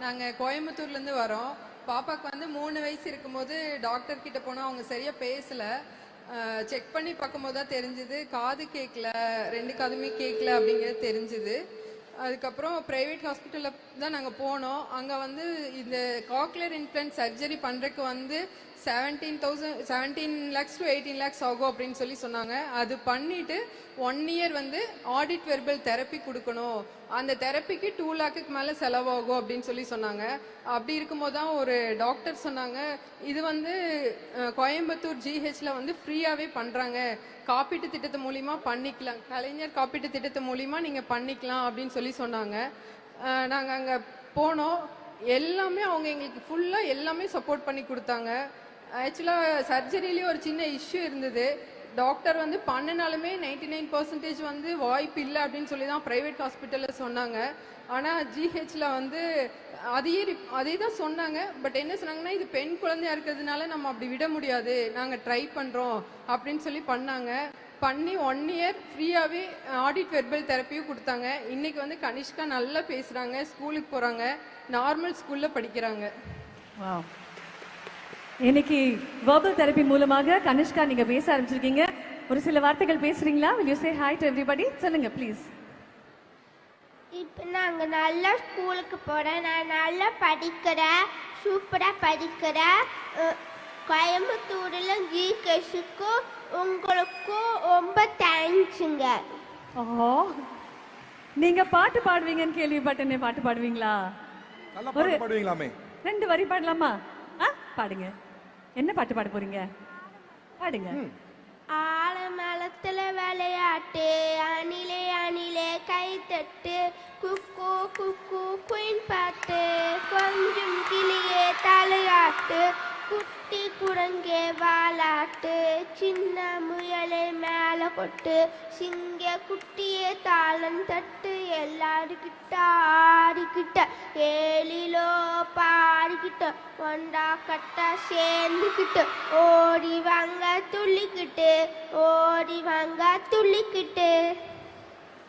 நாங்கள் கோயம்புத்தூர்லேருந்து வரோம். பாப்பாவுக்கு வந்து 3 வயசு இருக்கும்போது டாக்டர் கிட்ட போனால் அவங்க சரியாக பேசலை. செக் பண்ணி பார்க்கும்போது தான் தெரிஞ்சுது காது கேட்கல, 2 காதுமே கேட்கல அப்படிங்கிறது தெரிஞ்சுது. அதுக்கப்புறம் ப்ரைவேட் ஹாஸ்பிட்டலில் தான் நாங்கள் போனோம். அங்கே வந்து இந்த காக்லியர் இம்ப்ளான்ட் சர்ஜரி பண்ணுறதுக்கு வந்து 17 lakhs to 18 lakhs ஆகும் அப்படின்னு சொல்லி சொன்னாங்க. அது பண்ணிட்டு 1 year வந்து ஆடிட் வெர்பல் தெரப்பி கொடுக்கணும், அந்த தெரப்பிக்கு 2 lakhக்கு மேலே செலவாகும் அப்படின்னு சொல்லி சொன்னாங்க. அப்படி இருக்கும்போது தான் ஒரு டாக்டர் சொன்னாங்க, இது வந்து கோயம்புத்தூர் ஜிஹெச்ல வந்து ஃப்ரீயாகவே பண்ணுறாங்க, காப்பீட்டு திட்டத்து மூலிமா பண்ணிக்கலாம், கலைஞர் காப்பீட்டு திட்டத்து மூலிமா நீங்கள் பண்ணிக்கலாம் அப்படின்னு சொல்லி சொன்னாங்க. நாங்கள் அங்கே போனோம். எல்லாமே அவங்க எங்களுக்கு ஃபுல்லாக எல்லாமே சப்போர்ட் பண்ணி கொடுத்தாங்க. ஆக்சுவலாக சர்ஜரியிலேயே ஒரு சின்ன இஷ்யூ இருந்தது. டாக்டர் வந்து பண்ணினாலுமே 99% வந்து வாய்ப்பு இல்லை அப்படின்னு சொல்லி தான் ப்ரைவேட் ஹாஸ்பிட்டலில் சொன்னாங்க. ஆனால் ஜிஹெச்சில் வந்து அதே தான் சொன்னாங்க. பட் என்ன சொன்னாங்கன்னா, இது பெண் குழந்தையா இருக்கிறதுனால நம்ம அப்படி விட முடியாது, நாங்கள் ட்ரை பண்ணுறோம் அப்படின்னு சொல்லி பண்ணாங்க. பண்ணி 1 year ஃப்ரீயாகவே ஆடிட் வெர்பல் தெரப்பியும் கொடுத்தாங்க. இன்னைக்கு வந்து கனிஷ்கா நல்லா பேசுகிறாங்க, ஸ்கூலுக்கு போகிறாங்க, நார்மல் ஸ்கூலில் படிக்கிறாங்க. இன்னைக்கு வெர்பல் தெரப்பி மூலமாக கனிஷ்கா நீங்க பேச ஆரம்பிச்சிருக்கீங்க. ஒரு சில வார்த்தைகள் பேசுறீங்களா? will you say hi to everybody? சொல்லுங்க ப்ளீஸ். இப்போ நாங்கள் நல்லா ஸ்கூலுக்கு போகிறேன், நான் நல்லா படிக்கிறேன், சூப்பராக படிக்கிறேன். கோயம்புத்தூரில் ஜிகேஷுக்கும் உங்களுக்கும் ரொம்ப தேங்க்ஸுங்க. ஓ, நீங்க பாட்டு பாடுவீங்கன்னு கேள்விப்பட்டேனே, பாட்டு பாடுவீங்களா? ஒரு 2 வரி பாடலாமா? பாடுங்க. என்ன பாட்டு பாட போறீங்க? பாடுங்க. ஆலமரத்துல விளையாட்டு, அணிலே அணிலே கை தட்டு, குக்கு குக்கு குயின் பாட்டு, கொஞ்சம் கிளியே தலையாட்டு, குட்டி குரங்கே வாலாட்டு, சின்ன முயலே மேல கொட்டு, சிங்க குட்டியே தாளம் தட்டு, எல்லாருக்கிட்ட ஆடிக்கிட்ட ஏழிலோ பாடிக்கிட்ட ஒண்டா கட்டா சேர்ந்துக்கிட்டு ஓடி வாங்க துள்ளிக்கிட்டு, ஓடி வாங்க துள்ளிக்கிட்டு.